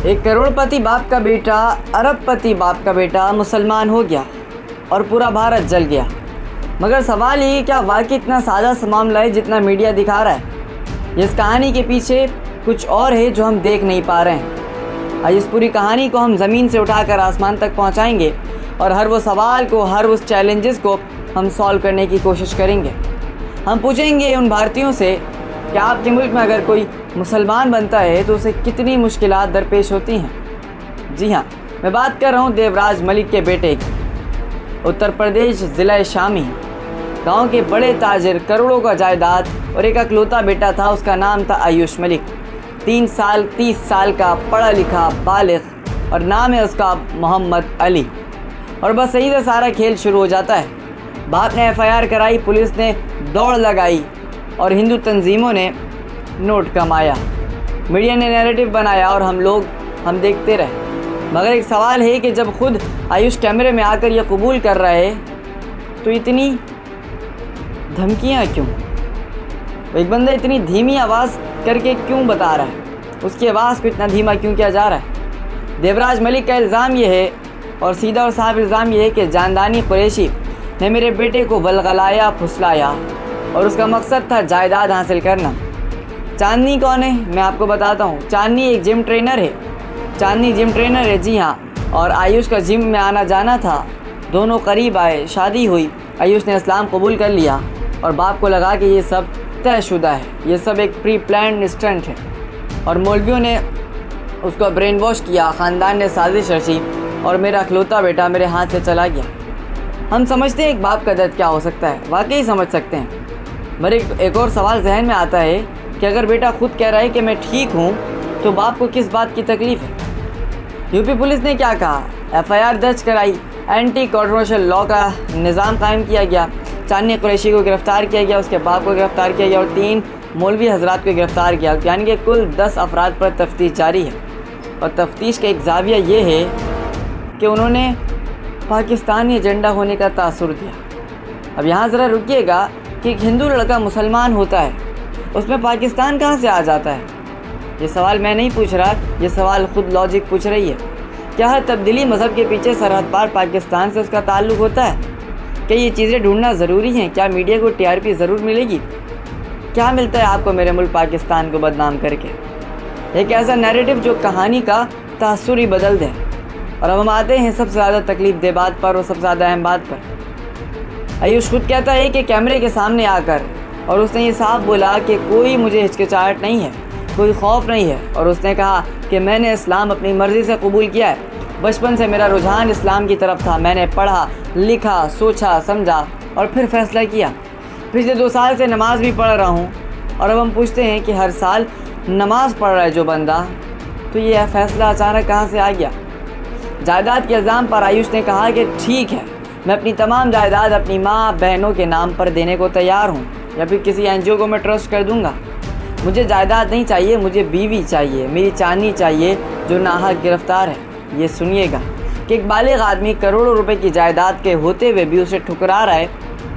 एक करोड़पति बाप का बेटा, अरबपति बाप का बेटा मुसलमान हो गया और पूरा भारत जल गया। मगर सवाल ये क्या वाकई इतना सादा सा मामला है जितना मीडिया दिखा रहा है? इस कहानी के पीछे कुछ और है जो हम देख नहीं पा रहे हैं। आज इस पूरी कहानी को हम ज़मीन से उठाकर आसमान तक पहुंचाएंगे और हर वो सवाल को, हर उस चैलेंजेस को हम सॉल्व करने की कोशिश करेंगे। हम पूछेंगे उन भारतीयों से कि आपके मुल्क में अगर कोई मुसलमान बनता है तो उसे कितनी मुश्किलात दरपेश होती हैं। जी हाँ, मैं बात कर रहा हूँ देवराज मलिक के बेटे की। उत्तर प्रदेश ज़िला शामी गांव के बड़े ताजिर, करोड़ों का जायदाद और एक अकलौता बेटा था। उसका नाम था आयुष मलिक। 30 साल का पढ़ा लिखा बालिग और नाम है उसका मोहम्मद अली। और बस यही से सारा खेल शुरू हो जाता है। बाप ने FIR कराई, पुलिस ने दौड़ लगाई और हिंदू तंजीमों ने नोट कमाया, मीडिया ने नैरेटिव बनाया और हम देखते रहे। मगर एक सवाल है कि जब खुद आयुष कैमरे में आकर यह कबूल कर रहा है तो इतनी धमकियां क्यों? एक बंदा इतनी धीमी आवाज़ करके क्यों बता रहा है? उसकी आवाज़ को इतना धीमा क्यों किया जा रहा है? देवराज मलिक का इल्ज़ाम यह है और सीधा और साफ इल्ज़ाम यह है कि जानदानी कुरैशी ने मेरे बेटे को वलगलाया, फुसलाया और उसका मकसद था जायदाद हासिल करना। चांदनी कौन है? मैं आपको बताता हूँ। चांदनी एक जिम ट्रेनर है। चांदनी जिम ट्रेनर है, जी हाँ। और आयुष का जिम में आना जाना था। दोनों करीब आए, शादी हुई। आयुष ने इस्लाम कबूल कर लिया और बाप को लगा कि ये सब तयशुदा है, ये सब एक प्री प्लान्ड स्टंट है। और मौलवियों ने उसको ब्रेन वॉश किया, ख़ानदान ने साजिश रची और मेरा अखलौता बेटा मेरे हाथ से चला गया। हम समझते हैं एक बाप का दर्द क्या हो सकता है, वाकई समझ सकते हैं। मगर एक और सवाल जहन में आता है कि अगर बेटा खुद कह रहा है कि मैं ठीक हूँ तो बाप को किस बात की तकलीफ़ है? यूपी पुलिस ने क्या कहा? FIR दर्ज कराई, एंटी कंट्रोवर्शियल लॉ का निज़ाम कायम किया गया। चांदनी कुरैशी को गिरफ़्तार किया गया, उसके बाप को गिरफ़्तार किया गया और 3 मौलवी हजरात को गिरफ़्तार किया। यानी कि कुल 10 अफराद पर तफ्तीश जारी है। और तफ्तीश का एक ज़ाविया ये है कि उन्होंने पाकिस्तानी एजेंडा होने का तासुर दिया। अब यहाँ ज़रा रुकिएगा कि एक हिंदू लड़का मुसलमान होता है, उसमें पाकिस्तान कहाँ से आ जाता है? ये सवाल मैं नहीं पूछ रहा, ये सवाल खुद लॉजिक पूछ रही है। क्या हर तब्दीली मज़हब के पीछे सरहद पार पाकिस्तान से उसका ताल्लुक़ होता है? क्या ये चीज़ें ढूंढना ज़रूरी हैं? क्या मीडिया को TRP ज़रूर मिलेगी? क्या मिलता है आपको मेरे मुल्क पाकिस्तान को बदनाम करके? एक ऐसा नैरेटिव जो कहानी का तासुर ही बदल दे। और अब हम आते हैं सबसे ज़्यादा तकलीफ़ दे बात पर और सबसे ज़्यादा अहम बात पर। आयुष खुद कहता है कि कैमरे के सामने आकर, और उसने ये साफ बोला कि कोई मुझे हिचकिचाहट नहीं है, कोई खौफ नहीं है। और उसने कहा कि मैंने इस्लाम अपनी मर्ज़ी से कबूल किया है। बचपन से मेरा रुझान इस्लाम की तरफ था। मैंने पढ़ा, लिखा, सोचा, समझा और फिर फ़ैसला किया। पिछले 2 साल से नमाज़ भी पढ़ रहा हूँ। और अब हम पूछते हैं कि हर साल नमाज़ पढ़ रहा है जो बंदा, तो ये फ़ैसला अचानक कहाँ से आ गया? जायदाद के इल्ज़ाम पर आयुष ने कहा कि ठीक है, मैं अपनी तमाम जायदाद अपनी माँ बहनों के नाम पर देने को तैयार हूँ, या फिर किसी NGO को मैं ट्रस्ट कर दूँगा। मुझे जायदाद नहीं चाहिए, मुझे बीवी चाहिए, मेरी चांदनी चाहिए जो नाहक गिरफ़्तार है। ये सुनिएगा कि एक बालिग आदमी करोड़ों रुपए की जायदाद के होते हुए भी उसे ठुकरा रहा है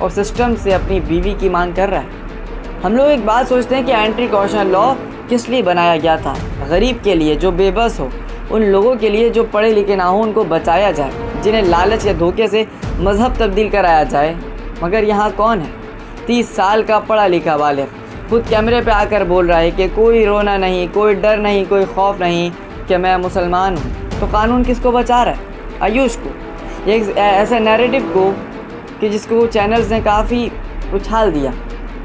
और सिस्टम से अपनी बीवी की मांग कर रहा है। हम लोग एक बात सोचते हैं कि एंटी कंट्रोवर्शियल लॉ किस लिए बनाया गया था? गरीब के लिए, जो बेबस हो, उन लोगों के लिए जो पढ़े लिखे ना हो, उनको बचाया जाए, जिन्हें लालच या धोखे से मज़हब तब्दील कराया जाए। मगर यहाँ कौन है? 30 साल का पढ़ा लिखा बालिग खुद कैमरे पे आकर बोल रहा है कि कोई रोना नहीं, कोई डर नहीं, कोई खौफ नहीं कि मैं मुसलमान हूँ। तो कानून किसको बचा रहा है? आयुष को। एक ऐसे नैरेटिव को कि जिसको चैनल्स ने काफ़ी उछाल दिया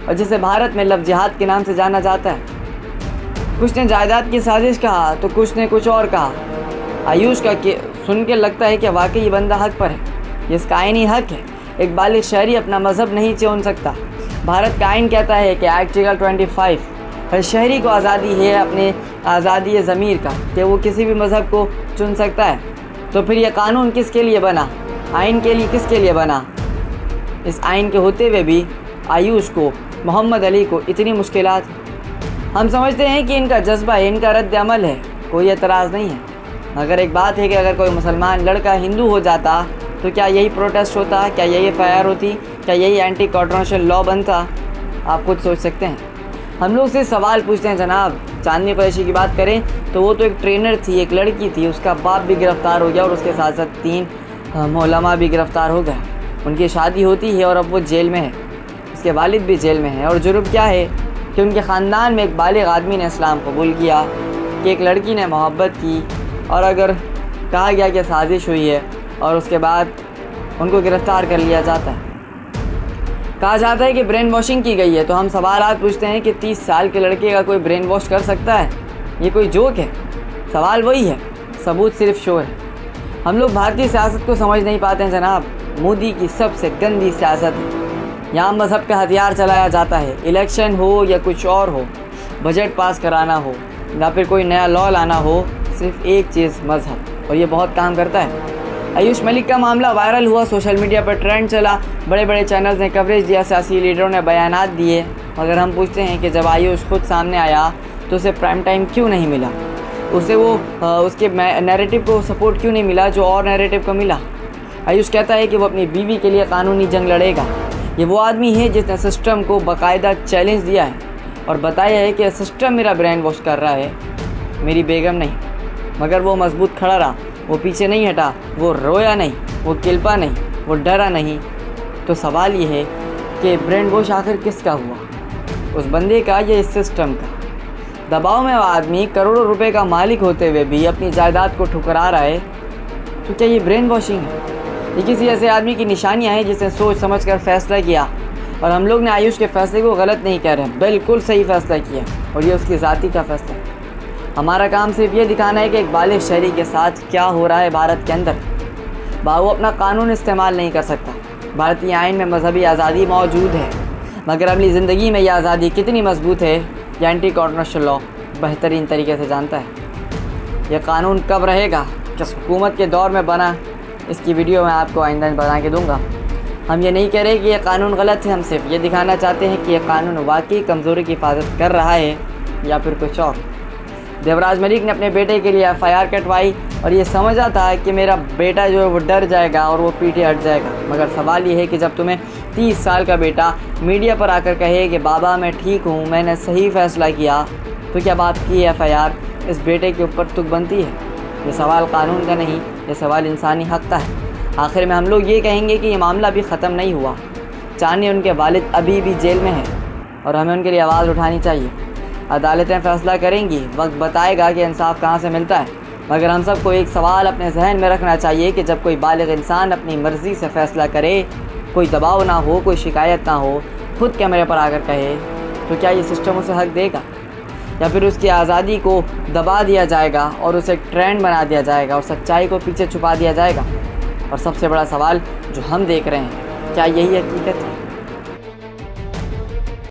और जिसे भारत में लव जिहाद के नाम से जाना जाता है। कुछ ने जायदाद की साजिश कहा तो कुछ ने कुछ और कहा। आयुष का सुन के लगता है कि वाकई ये बंदा हक पर है, ये इसका आईनी हक है। एक बालिग शहरी अपना मज़हब नहीं चुन सकता। भारत का आइन कहता है कि आर्टिकल 25 हर शहरी को आज़ादी है अपने आज़ादी ज़मीर का, कि वो किसी भी मज़हब को चुन सकता है। तो फिर ये कानून किसके लिए बना? आइन के लिए, किसके लिए बना? इस आइन के होते हुए भी आयुष को, मोहम्मद अली को इतनी मुश्किलात। हम समझते हैं कि इनका जज्बा है, इनका रद्द अमल है, कोई एतराज़ नहीं है। मगर एक बात है कि अगर कोई मुसलमान लड़का हिंदू हो जाता तो क्या यही प्रोटेस्ट होता? क्या यही FIR होती? क्या यही एंटी कंट्रोवर्शियल लॉ बनता? आप खुद सोच सकते हैं। हम लोग से सवाल पूछते हैं जनाब चांदनी कुरैशी की बात करें तो वो तो एक ट्रेनर थी, एक लड़की थी, उसका बाप भी गिरफ़्तार हो गया और उसके साथ साथ 3 मौलमा भी गिरफ़्तार हो गए। उनकी शादी होती है और अब वो जेल में है, उसके वालिद भी जेल में हैं। और जुर्म क्या है कि उनके ख़ानदान में एक बालिग आदमी ने इस्लाम कबूल किया, कि एक लड़की ने मोहब्बत की और अगर कहा गया कि साजिश हुई है और उसके बाद उनको गिरफ़्तार कर लिया जाता है। कहा जाता है कि ब्रेन वॉशिंग की गई है। तो हम सवाल पूछते हैं कि 30 साल के लड़के का कोई ब्रेन वॉश कर सकता है? ये कोई जोक है? सवाल वही है, सबूत सिर्फ शोर है। हम लोग भारतीय सियासत को समझ नहीं पाते हैं जनाब। मोदी की सबसे गंदी सियासत है। यहाँ मज़हब का हथियार चलाया जाता है, इलेक्शन हो या कुछ और हो, बजट पास कराना हो या फिर कोई नया लॉ लाना हो, सिर्फ एक चीज़ मज़हब, और ये बहुत काम करता है। आयुष मलिक का मामला वायरल हुआ, सोशल मीडिया पर ट्रेंड चला, बड़े बड़े चैनल्स ने कवरेज दिया, सियासी लीडरों ने बयानात दिए। मगर हम पूछते हैं कि जब आयुष खुद सामने आया तो उसे प्राइम टाइम क्यों नहीं मिला? उसे उसके नैरेटिव को सपोर्ट क्यों नहीं मिला जो और नैरेटिव को मिला? आयुष कहता है कि वो अपनी बीवी के लिए कानूनी जंग लड़ेगा। ये वो आदमी है जिसने सिस्टम को बाकायदा चैलेंज दिया है और बताया है कि सिस्टम मेरा ब्रेन वॉश कर रहा है, मेरी बेगम नहीं। मगर वो मजबूत खड़ा रहा, वो पीछे नहीं हटा, वो रोया नहीं, वो किल्पा नहीं, वो डरा नहीं। तो सवाल ये है कि ब्रेन वॉश आखिर किसका हुआ, उस बंदे का या इस सिस्टम का? दबाव में वो आदमी करोड़ों रुपए का मालिक होते हुए भी अपनी जायदाद को ठुकरा रहा है, तो क्या ये ब्रेन वॉशिंग है? ये किसी ऐसे आदमी की निशानियाँ हैं जिसने सोच समझ कर फैसला किया। और हम लोग ने आयुष के फैसले को गलत नहीं कह रहे हैं, बिल्कुल सही फैसला किया और ये उसकी ज़ाती का फैसला है। हमारा काम सिर्फ ये दिखाना है कि एक बालिग शहरी के साथ क्या हो रहा है भारत के अंदर। वो अपना कानून इस्तेमाल नहीं कर सकता। भारतीय आइन में मजहबी आज़ादी मौजूद है, मगर अपनी ज़िंदगी में यह आज़ादी कितनी मजबूत है ये एंटी कॉन्स्टिट्यूशनल लॉ बेहतरीन तरीके से जानता है। यह कानून कब रहेगा, किस हुकूमत के दौर में बना, इसकी वीडियो मैं आपको आइंदा बना के दूँगा। हम ये नहीं कह रहे कि यह कानून गलत है, हम सिर्फ ये दिखाना चाहते हैं कि यह कानून वाकई कमज़ोरी की हिफाजत कर रहा है या फिर कुछ और। देवराज मलिक ने अपने बेटे के लिए FIR कटवाई और ये समझा था कि मेरा बेटा जो है वो डर जाएगा और वो पीछे हट जाएगा। मगर सवाल ये है कि जब तुम्हें 30 साल का बेटा मीडिया पर आकर कहे कि बाबा मैं ठीक हूँ, मैंने सही फ़ैसला किया, तो क्या बात की FIR इस बेटे के ऊपर तुक बनती है? ये सवाल कानून का नहीं, ये सवाल इंसानी हक़ का है। आखिर में हम लोग ये कहेंगे कि ये मामला भी ख़त्म नहीं हुआ। चांदनी उनके वालिद अभी भी जेल में हैं और हमें उनके लिए आवाज़ उठानी चाहिए। अदालतें फ़ैसला करेंगी, वक्त बताएगा कि इंसाफ कहाँ से मिलता है। मगर हम सबको एक सवाल अपने जहन में रखना चाहिए कि जब कोई बालिग इंसान अपनी मर्ज़ी से फ़ैसला करे, कोई दबाव ना हो, कोई शिकायत ना हो, खुद कैमरे पर आकर कहे, तो क्या ये सिस्टम उसे हक़ देगा या फिर उसकी आज़ादी को दबा दिया जाएगा और उसे ट्रेंड बना दिया जाएगा और सच्चाई को पीछे छुपा दिया जाएगा? और सबसे बड़ा सवाल जो हम देख रहे हैं, क्या यही हकीकत है?